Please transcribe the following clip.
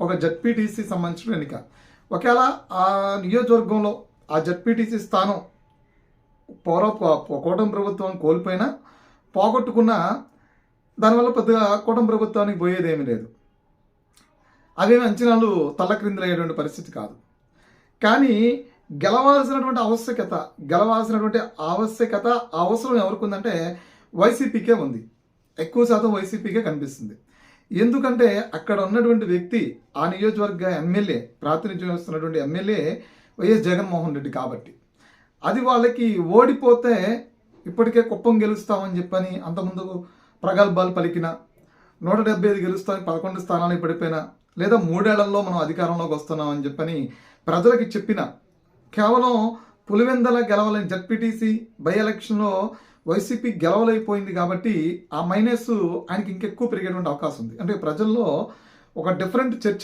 ఒక జడ్పీటీసీ సంబంధించిన ఎన్నిక. ఒకవేళ ఆ నియోజకవర్గంలో ఆ జడ్పీటీసీ స్థానం కూటమి ప్రభుత్వం కోల్పోయినా పోగొట్టుకున్న దానివల్ల పెద్దగా కూటమి ప్రభుత్వానికి పోయేది ఏమీ లేదు. అవేమి అంచనాలు తల్లక్రిందులయ్యేటువంటి పరిస్థితి కాదు. కానీ గెలవాల్సినటువంటి అవసరం ఎవరికి ఉందంటే వైసీపీకే ఉంది. ఎక్కువ శాతం వైసీపీకే కనిపిస్తుంది. ఎందుకంటే అక్కడ ఉన్నటువంటి వ్యక్తి ఆ నియోజకవర్గ ఎమ్మెల్యే, ప్రాతినిధ్యం వస్తున్నటువంటి ఎమ్మెల్యే వైఎస్ జగన్మోహన్ రెడ్డి కాబట్టి అది వాళ్ళకి ఓడిపోతే ఇప్పటికే కుప్పం గెలుస్తామని చెప్పని అంతకుముందు ప్రగల్భాలు పలికిన 175 గెలుస్తామని 11 స్థానాలకు పడిపోయినా, లేదా 3 ఏళ్లలో మనం అధికారంలోకి వస్తున్నామని చెప్పని ప్రజలకి చెప్పిన కేవలం పులివెందల గెలవలేని జడ్పీటీసీ బై ఎలక్షన్లో వైసీపీ గెలవలేకపోయింది కాబట్టి ఆ మైనస్ ఆయనకి ఇంకెక్కువ పెరిగేటువంటి అవకాశం ఉంది. అంటే ప్రజల్లో ఒక డిఫరెంట్ చర్చ